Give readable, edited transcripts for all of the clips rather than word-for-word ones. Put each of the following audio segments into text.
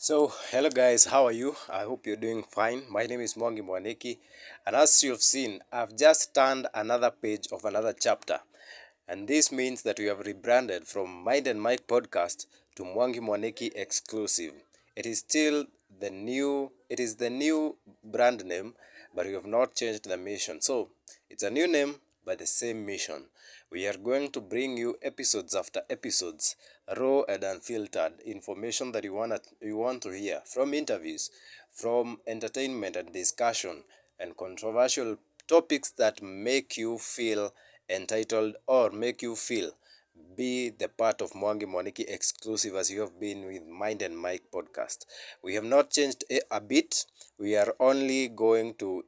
Hello guys, how are you? I hope you're doing fine. My name is Mwangi Mwaniki, and as you've seen, I've just turned another page of another chapter. And this means that we have rebranded from Mind and Mike podcast to Mwangi Mwaniki exclusive. It is the new brand name, but we have not changed the mission. So, it's a new name, but the same mission. We are going to bring you episodes after episodes, raw and unfiltered information that you want to hear, from interviews, from entertainment and discussion, and controversial topics that make you feel entitled or make you feel be the part of Mwangi Mwaniki exclusive as you have been with Mind and Mike podcast. We have not changed a bit. We are only going to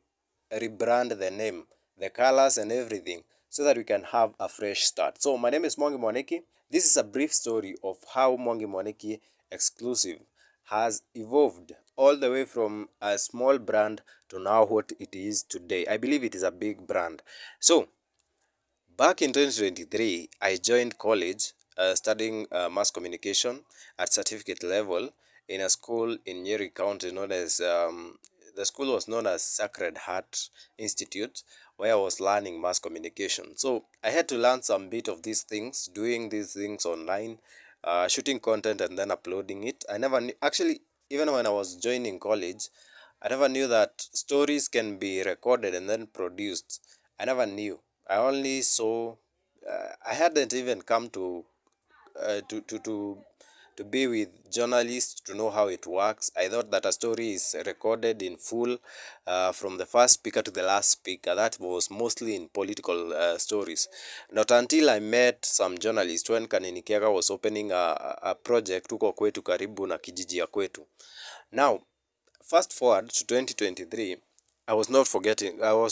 rebrand the name, the colors and everything so that we can have a fresh start. So my name is Mwangi Mwaniki. This is a brief story of how Mwangi Mwaniki exclusive has evolved all the way from a small brand to now what it is today. I believe it is a big brand. So back in 2023, I joined college studying mass communication at certificate level in a school in Nyeri County known as, the school was known as Sacred Heart Institute, where I was learning mass communication. So I had to learn some bit of these things, doing these things online, shooting content and then uploading it. I never knew, actually, even when I was joining college, I never knew that stories can be recorded and then produced. I never knew. I only saw. I hadn't even come to uh, to to to to be with journalists to know how it works. I thought that a story is recorded in full, from the first speaker to the last speaker. That was mostly in political stories. Not until I met some journalists when Kanini Kiaga was opening a project huko kwetu karibu na kijiji ya kwetu. Now, fast forward to 2023, I was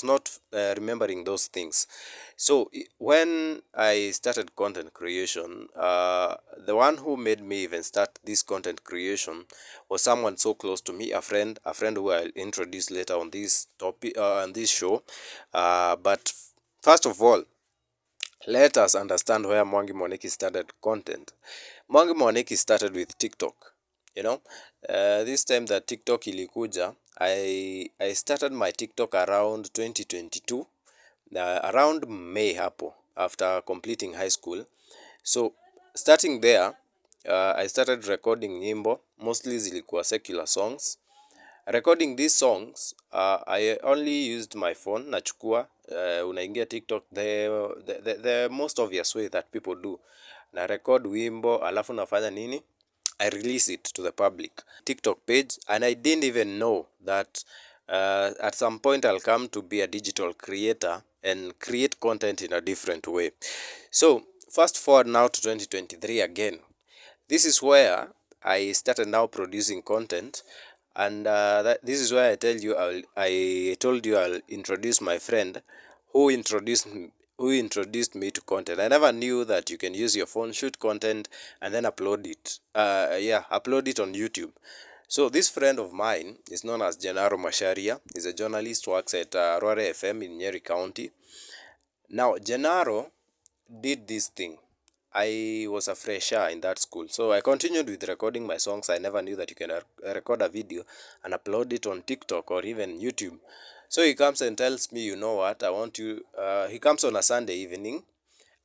not remembering those things. So when I started content creation, the one who made me even start this content creation was someone so close to me, a friend who I'll introduce later on this topic, on this show. But first of all, let us understand where Mwangi Mwaniki started content. Mwangi Mwaniki started with TikTok. You know, this time that TikTok ilikuja, I started my TikTok around 2022, around May hapo, after completing high school. So starting there, I started recording nyimbo, mostly zilikuwa secular songs. Recording these songs, I only used my phone. Nachukua, unaingia TikTok, the most obvious way that people do. Na record wimbo, alafu nafanya nini? I release it to the public TikTok page, and I didn't even know that at some point I'll come to be a digital creator and create content in a different way. So fast forward now to 2023 again. This is where I started now producing content, and this is where I told you I'll introduce my friend who introduced me to content. I never knew that you can use your phone, shoot content, and then upload it. Upload it on YouTube. So this friend of mine is known as Gennaro Masharia. He's a journalist, works at Rore FM in Nyeri County. Now, Gennaro did this thing. I was a fresher in that school, so I continued with recording my songs. I never knew that you can record a video and upload it on TikTok or even YouTube. So he comes and tells me, you know what, I want you. He comes on a Sunday evening,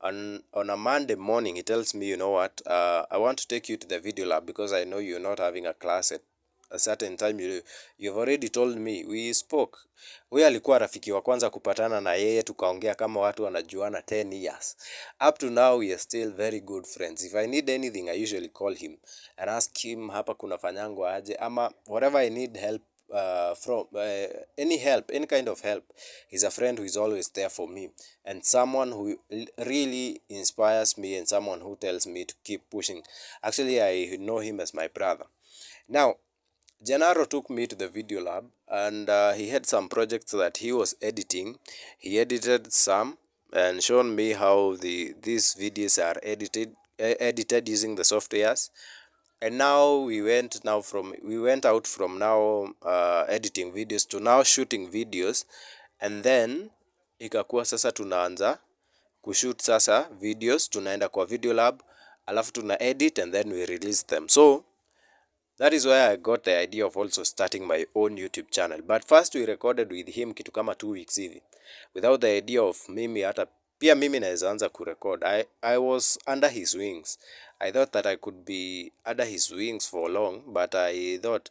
and on a Monday morning, he tells me, you know what, I want to take you to the video lab because I know you're not having a class at a certain time. You've already told me. We spoke. Huyu alikuwa rafiki wa kwanza kupatana na yeye, tukaongea kama watu wanajuana 10 years. Up to now we are still very good friends. If I need anything, I usually call him and ask him hapa kuna fanyango aje, ama whatever I need help from any help, any kind of help. He's a friend who is always there for me, and someone who really inspires me, and someone who tells me to keep pushing. Actually, I know him as my brother. Now, Gennaro took me to the video lab, and he had some projects that he was editing. He edited some and shown me how these videos are edited using the softwares. And now we went out from now editing videos to now shooting videos, and then ikakuwa sasa tunaanza kushoot sasa videos, tunaenda kwa video lab, alafu tuna edit and then we release them. So That is why I got the idea of also starting my own YouTube channel. But first we recorded with him kitu kama 2 weeks hivi. Without the idea of mimi hata pia mimi naweza anza kurecord. I was under his wings. I thought that I could be under his wings for long, but I thought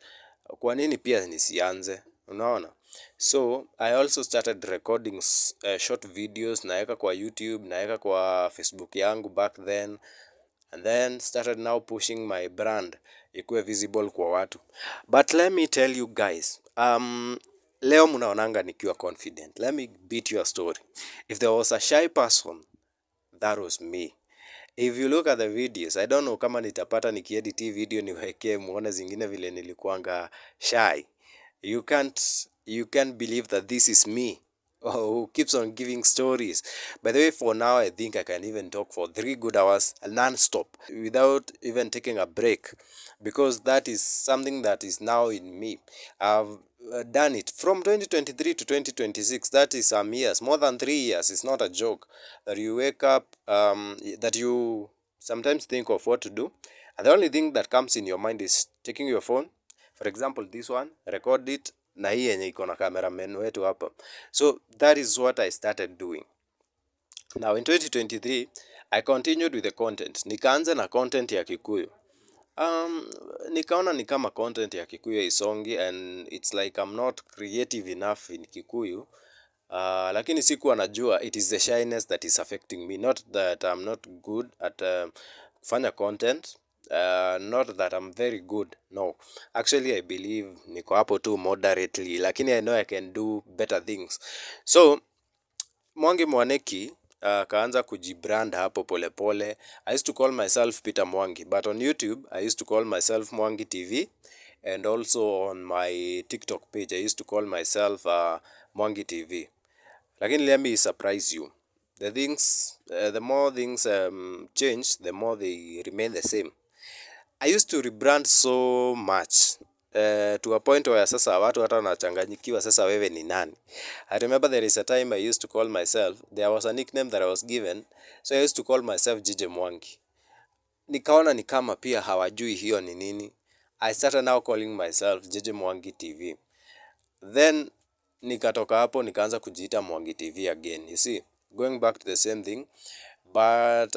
kwa nini pia nisianze? Unaona? So I also started recording short videos, naeka kwa YouTube, naeka kwa Facebook yangu back then, and then started now pushing my brand ikuwe visible kwa watu. But let me tell you guys, leo mnaonanga nikiwa confident. Let me beat your story. If there was a shy person, that was me. If you look at the videos, I don't know kama nitapata nikiedit hii video niwekee muone zingine vile nilikuanga shy. You can't believe that this is me who keeps on giving stories. By the way, for now, I think I can even talk for 3 good hours non-stop without even taking a break, because that is something that is now in me. I've done it from 2023 to 2026. That is some years, more than 3 years. It's not a joke that you wake up, that you sometimes think of what to do, and the only thing that comes in your mind is taking your phone. For example, this one, record it na hii yenye iko na cameraman wetu hapa. So that is what I started doing. Now in 2023, I continued with the content. Nikaanza na content ya Kikuyu. Nikaona ni kama content ya Kikuyu isongi, and it's like I'm not creative enough in Kikuyu. Lakini sikuwa najua it is the shyness that is affecting me, not that I'm not good at kufanya content. Not that I'm very good, no. Actually I believe niko hapo tu moderately, lakini I know I can do better things. So Mwangi Mwaniki kaanza kujibrand hapo polepole. I used to call myself Peter Mwangi, but on YouTube I used to call myself Mwangi TV, and also on my TikTok page I used to call myself Mwangi TV. Lakini let me surprise you. The more things change, the more they remain the same. I used to rebrand so much to a point where sasa watu hata wanachanganyikiwa sasa wewe ni nani. I remember there is a time I used to call myself, there was a nickname that I was given, so I used to call myself Jije Mwangi. Nikaona ni kama pia hawajui hiyo ni nini. I started now calling myself Jije Mwangi TV. Then nikatoka hapo nikaanza kujiita Mwangi TV again. You see, going back to the same thing. But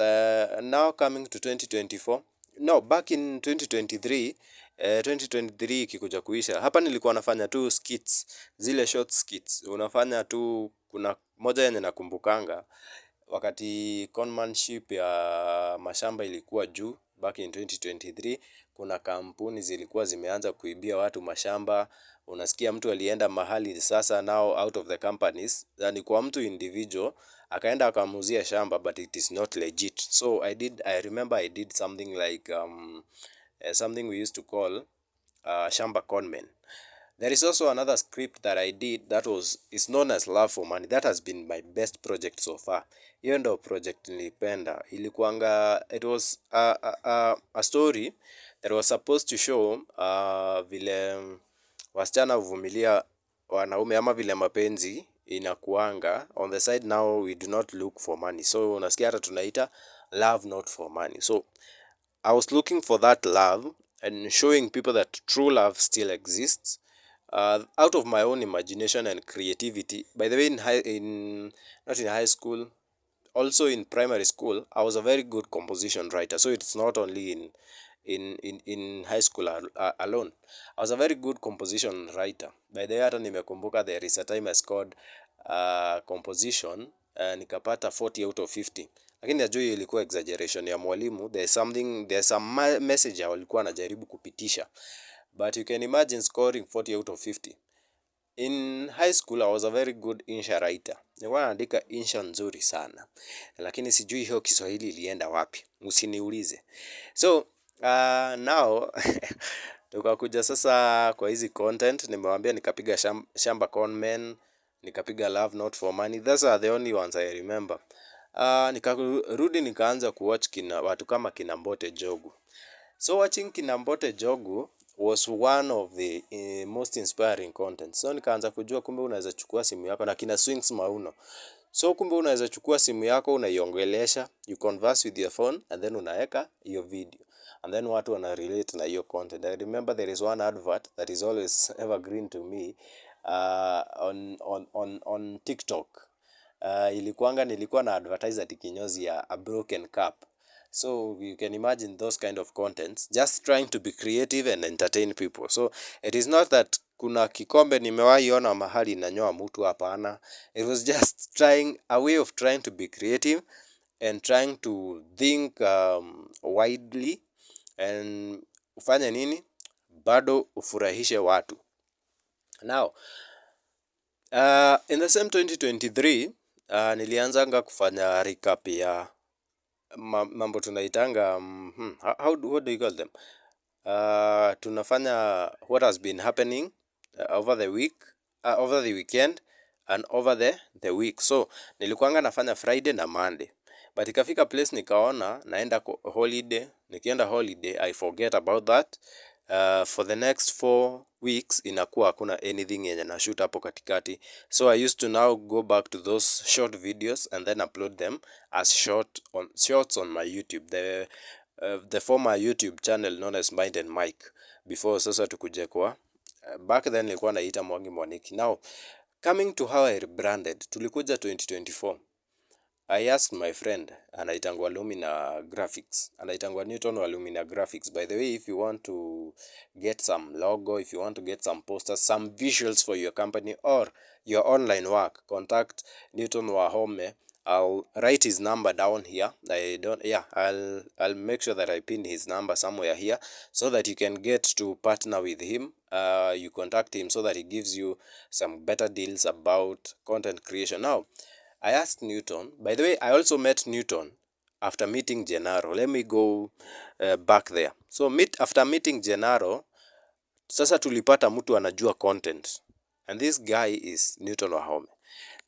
now coming to 2024, no, back in 2023, 2023 ikikuja kuisha, hapa nilikuwa nafanya tu skits, zile short skits. Unafanya tu, kuna moja yenye nakumbukanga wakati conmanship ya mashamba ilikuwa juu back in 2023. Kuna kampuni zilikuwa zimeanza kuibia watu mashamba. Unasikia mtu alienda mahali sasa, now out of the companies, yani kwa mtu individual akaenda akamuuzia shamba, but it is not legit. So I remember I did something like something we used to call shamba conmen. There is also another script that I did that is known as Love for Money. That has been my best project so far. Hiyo ndo project nilipenda. Ilikuanga, it was a story that was supposed to show vile wasichana huvumilia wanaume, ama vile mapenzi inakuanga. On the side now we do not look for money. So unasikia hata tunaita love not for money. So I was looking for that love and showing people that true love still exists, out of my own imagination and creativity. By the way, not in high school, also in primary school, I was a very good composition writer. So it's not only in high school alone. I was a very good composition writer. By the way, hata nimekumbuka there is a time I scored composition nikapata 40 out of 50. Lakini najua hiyo ilikuwa exaggeration ya mwalimu. There's some message walikuwa anajaribu kupitisha. But you can imagine scoring 40 out of 50. In high school I was a very good insha writer. Nilikuwa naandika insha nzuri sana. Lakini sijui hiyo Kiswahili ilienda wapi. Usiniulize. So now tukakuja sasa kwa hizi content. Nimewambia nikapiga shamba conmen, nikapiga love not for money. Those are the only ones I remember. Nikarudi nikaanza kuwatch watu kama kina Mbote Jogu. So watching kina Mbote Jogu was one of the most inspiring content. So nikaanza kujua kumbe unaweza chukua simu yako, na kina Swings Mauno. So kumbe unaweza chukua simu yako, unaiongelesha, you converse with your phone, and then unaeka hiyo video. and then watu wana relate na hiyo content. I remember there is one advert that is always evergreen to me on TikTok. Nilikuwa na advertise ati kinyozi ya a broken cup. So you can imagine those kind of contents, just trying to be creative and entertain people. So it is not that kuna kikombe nimewahi ona mahali nanyoa mtu, hapana. It was just a way of trying to be creative and trying to think widely and ufanye nini bado ufurahishe watu. Now in the same 2023 nilianzanga kufanya recap ya mambo tunaitanga what do you call them, tunafanya what has been happening over the week, over the weekend and over the week. So nilikuanga nafanya Friday na Monday, but ikafika place nikaona naenda holiday. Nikienda holiday I forget about that. For the next 4 weeks inakuwa hakuna anything yenye na shoot hapo katikati, so I used to now go back to those short videos and then upload them as shorts on my YouTube, the former YouTube channel known as Mind and Mike, before sasa tukuje kwa back then nilikuwa naita Mwangi Mwaniki. Now coming to how I rebranded, tulikuja 2024. I asked my friend anaitangwa Lumina Graphics, anaitangwa Newton wa Lumina Graphics. By the way, if you want to get some logo, if you want to get some posters, some visuals for your company or your online work, contact Newton Wahome. I'll write his number down here. I'll make sure that I pin his number somewhere here so that you can get to partner with him. You contact him so that he gives you some better deals about content creation. Now, I asked Newton. By the way, I also met Newton after meeting Gennaro. Let me go back there. So after meeting Gennaro, sasa tulipata mtu anajua content. And this guy is Newton Wahome.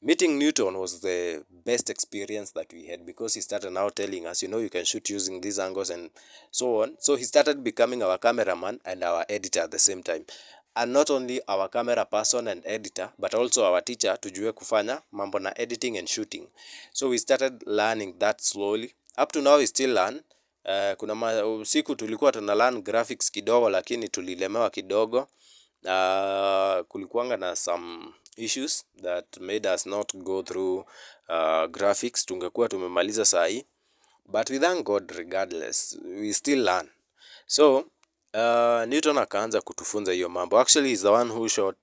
Meeting Newton was the best experience that we had because he started now telling us, you can shoot using these angles and so on. So he started becoming our cameraman and our editor at the same time. And not only our camera person and editor, but also our teacher, tujue kufanya mambo na editing and shooting. So we started learning that slowly. Up to now we still learn. Kuna siku tulikuwa tuna learn graphics kidogo, lakini tulilemewa kidogo. Kulikuanga na some issues that made us not go through graphics. Tungekuwa tumemaliza sahi, but we thank God regardless, we still learn. So Newton akaanza kutufunza hiyo mambo. Actually he's the one who shot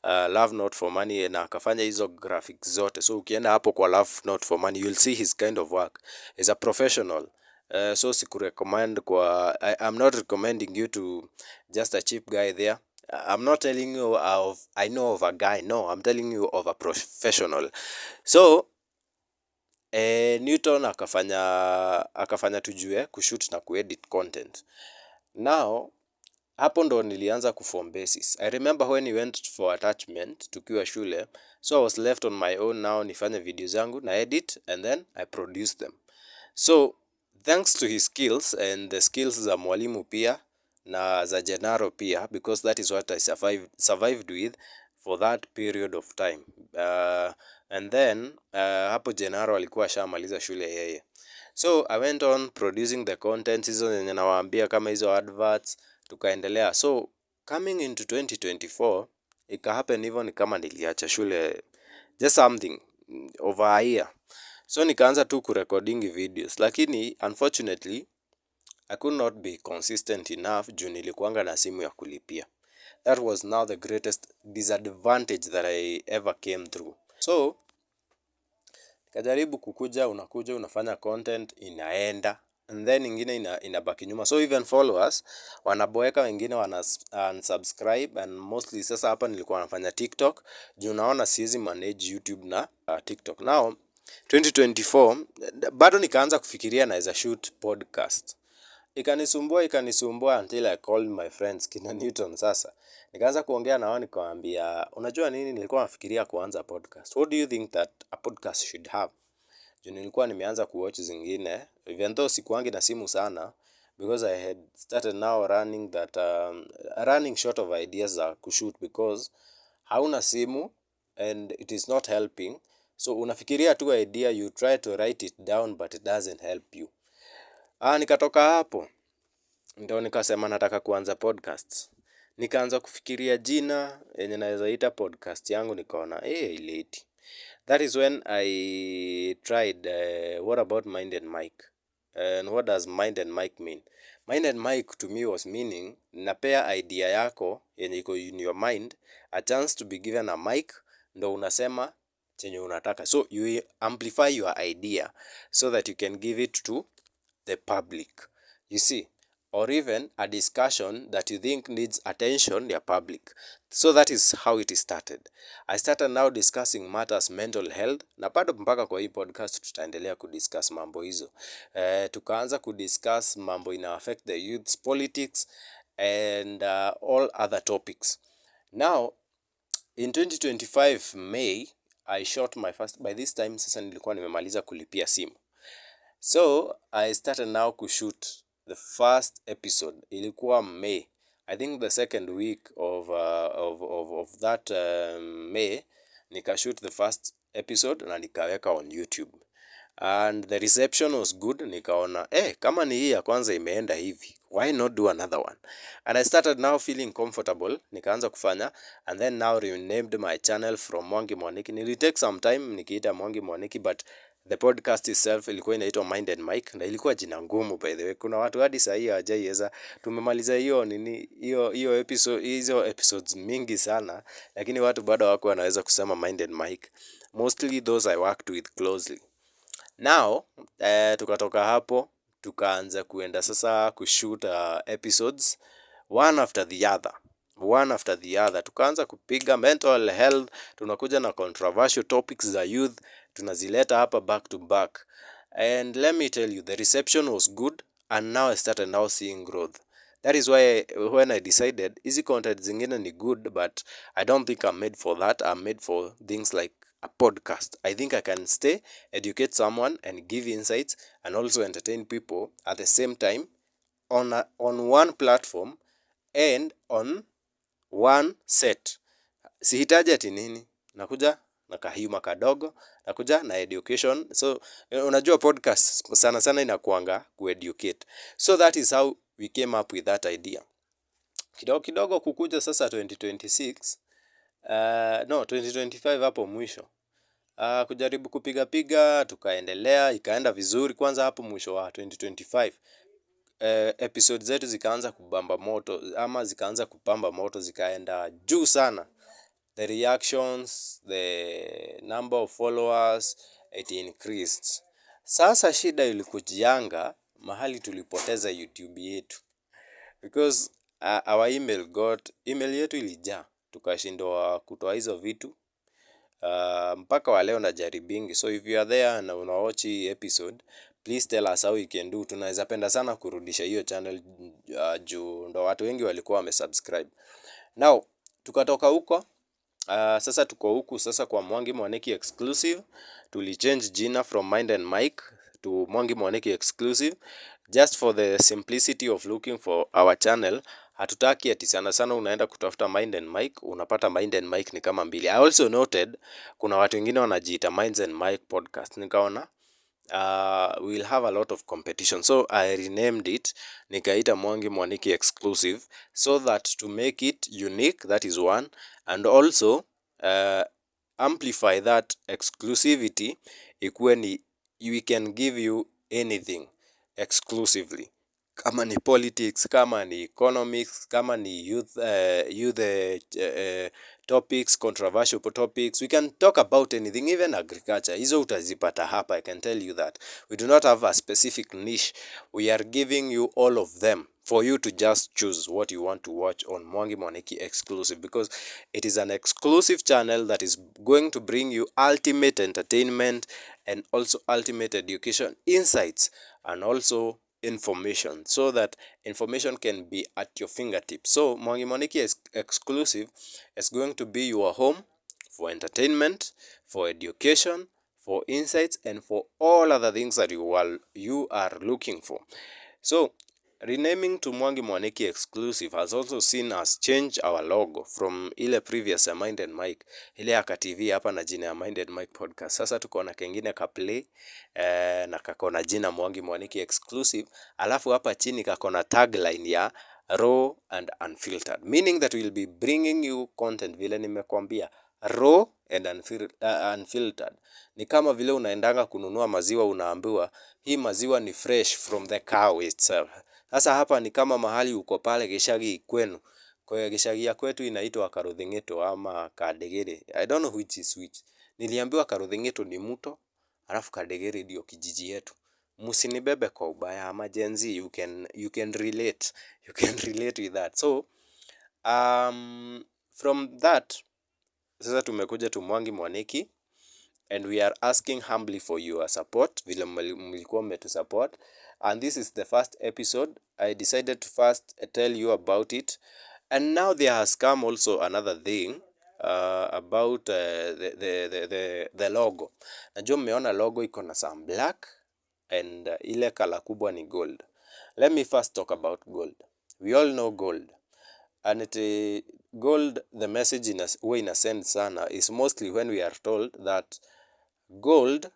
Love Not For Money na akafanya hizo graphics zote. So ukienda hapo kwa Love Not For Money you'll see his kind of work. He's a professional. So sikurecommend I'm not recommending you to just a cheap guy there. I'm not telling you I know of a guy. No, I'm telling you of a professional. So Newton akafanya tujue kushoot na kuedit content. Now hapo ndo nilianza kuform basis. I remember when we went for attachment tukiwa shule, so I was left on my own now nifanye video zangu na edit and then I produce them. So thanks to his skills and the skills za mwalimu pia na za Gennaro pia, because that is what I survived with for that period of time. And then hapo Gennaro alikuwa ashamaliza shule yeye. So I went on producing the content hizo zenye nawaambia kama hizo adverts, tukaendelea. So coming into 2024 ika happen hivyo, ni kama niliacha shule just something over a year. So nikaanza tu kurecording videos, lakini unfortunately I could not be consistent enough juu nilikuanga na simu ya kulipia. That was now the greatest disadvantage that I ever came through. So kajaribu unakuja unafanya content inaenda, and then ingine inabaki nyuma. So even followers wanaboeka, wengine unsubscribe, and mostly sasa hapa nilikuwa nafanya TikTok juu naona siwezi manage YouTube na TikTok. Now 2024 bado nikaanza kufikiria naweza shoot podcast. Ikanisumbua until I called my friends kina Newton. Sasa nikaanza kuongea na wao nikamwambia, unajua nini, nilikuwa nafikiria kuanza podcast. What do you think that a podcast should have? Juu nilikuwa nimeanza kuwatch zingine, even though sikuangi na simu sana, because I had started now running short of ideas za kushoot, because hauna simu and it is not helping. So unafikiria tu idea, you try to write it down but it doesn't help you. Nikatoka hapo ndio nikasema nataka kuanza podcast. Nikaanza kufikiria jina yenye naweza ita podcast yangu, nikaona ileti. That is when I tried what about Mind and Mic? And what does Mind and Mic mean? Mind and Mic to me was meaning napea idea yako yenye iko in your mind a chance to be given a mic, ndo unasema chenye unataka. So you amplify your idea so that you can give it to the public. You see, or even a discussion that you think needs attention ya public. So that is how it started. I started now discussing matters mental health, na bado mpaka kwa hii podcast tutaendelea kudiscuss mambo hizo. Tukaanza kudiscuss mambo ina affect the youth's politics and all other topics. Now, in 2025 May, I shot my first, by this time sasa nilikuwa nimemaliza kulipia simu. So I started now kushoot the first episode. Ilikuwa May. I think the second week of that May, nikashoot the first episode na nikaweka on YouTube. And the reception was good. Nikaona, kama ni hii ya kwanza imeenda hivi, why not do another one? And I started now feeling comfortable. Nikaanza kufanya, and then now renamed my channel from Mwangi Mwaniki. Nili take some time nikiita Mwangi Mwaniki, but the podcast itself ilikuwa inaitwa Mind and Mic, na ilikuwa jina ngumu by the way. Kuna watu hadi sasa hii hawajaiweza. Tumemaliza hiyo episode, hizo episodes mingi sana, lakini watu bado hawako wanaweza kusema Mind and Mic. Mostly those I worked with closely. Now, tukatoka hapo, tukaanza kuenda sasa kushoot episodes one after the other. Tukaanza kupiga mental health, tunakuja na controversial topics za youth, tunazileta hapa back to back. And let me tell you, the reception was good, and now I started now seeing growth. That is why when I decided hizi content zingine ni good, but I don't think I'm made for that. I'm made for things like a podcast. I think I can stay, educate someone, and give insights, and also entertain people at the same time on one platform and on one set. Sihitaji ati nini, nakuja na kahuma kadogo, nakuja na education. So unajua podcast sana sana inakuanga kueducate. So that is how we came up with that idea. Kidogo kidogo kukuja sasa 2026, 2025 hapo mwisho. Kujaribu kupiga tukaendelea, ikaenda vizuri. Kwanza hapo mwisho wa 2025 episode zetu zikaanza kubamba moto, ama zikaanza kupamba moto, zikaenda juu sana. The reactions, the number of followers, it increased. Sasa shida ilikujianga mahali tulipoteza YouTube yetu, because our email yetu ilijaa, tukashindwa kutoa hizo vitu. Mpaka wa leo najaribingi. So if you are there na unawatch hii episode, please tell us how we can do. Tunaweza penda sana kurudisha hiyo channel juu ndo watu wengi walikuwa wamesubscribe. Now, tukatoka huko. Sasa tuko huku sasa kwa Mwangi Mwaniki Exclusive. Tulichange jina from Mind and Mic to Mwangi Mwaniki Exclusive, just for the simplicity of looking for our channel. Hatutaki ati sana sana unaenda kutafuta Mind and Mic unapata Mind and Mic ni kama mbili. I also noted kuna watu wengine wanajiita Minds and Mic podcast. Nikaona we'll have a lot of competition, so I renamed it, nikaita Mwangi Mwaniki Exclusive, so that to make it unique, that is one, and also amplify that exclusivity ikuwe ni we can give you anything exclusively. Kama ni politics, kama ni economics, kama ni youth topics, controversial topics, we can talk about anything, even agriculture. Hizo utazipata hapa, I can tell you that. We do not have a specific niche. We are giving you all of them for you to just choose what you want to watch on Mwangi Mwaniki Exclusive, because it is an exclusive channel that is going to bring you ultimate entertainment and also ultimate education, insights, and also information, so that information can be at your fingertips. So Mwangi Mwaniki Exclusive is going to be your home for entertainment, for education, for insights, and for all other things that you are looking for. So Renaming to Mwangi Mwaniki Exclusive has also seen us change our logo from ile previous ya Mind and Mike, ile ya TV hapa na jina ya Mind and Mike Podcast. Sasa tuko na kengine ka play na kako na jina Mwangi Mwaniki Exclusive, alafu hapa chini kako na tagline ya raw and unfiltered, meaning that we'll be bringing you content vile nimekwambia, raw and unfiltered. Ni kama vile unaendanga kununua maziwa, unaambiwa hii maziwa ni fresh from the cow itself. Sasa hapa ni kama mahali uko pale gishagi kwenu. Kwa gishagi ya kwetu inaitwa Karuthingeto ama Kadegere. I don't know which is which. Niliambiwa Karuthingeto ni mto, alafu Kadegere ndio kijiji yetu. Msinibebe kwa ubaya ama Gen Z, you can relate. You can relate with that. So, from that, sasa tumekuja tu Mwangi Mwaniki, and we are asking humbly for your support vile mlikuwa mmetusupport, and this is the first episode. I decided to first tell you about it, and now there has come also another thing about the logo. Najua mmeona logo iko na some black and ile kala kubwa ni gold. Let me first talk about gold. We all know gold, and gold, the message in a sense sana is mostly when we are told that gold,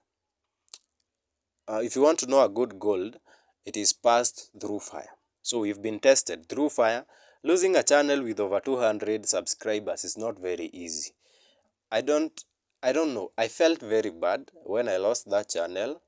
if you want to know a good gold, it is passed through fire. So we've been tested through fire. Losing a channel with over 200 subscribers is not very easy. I don't know. I felt very bad when I lost that channel,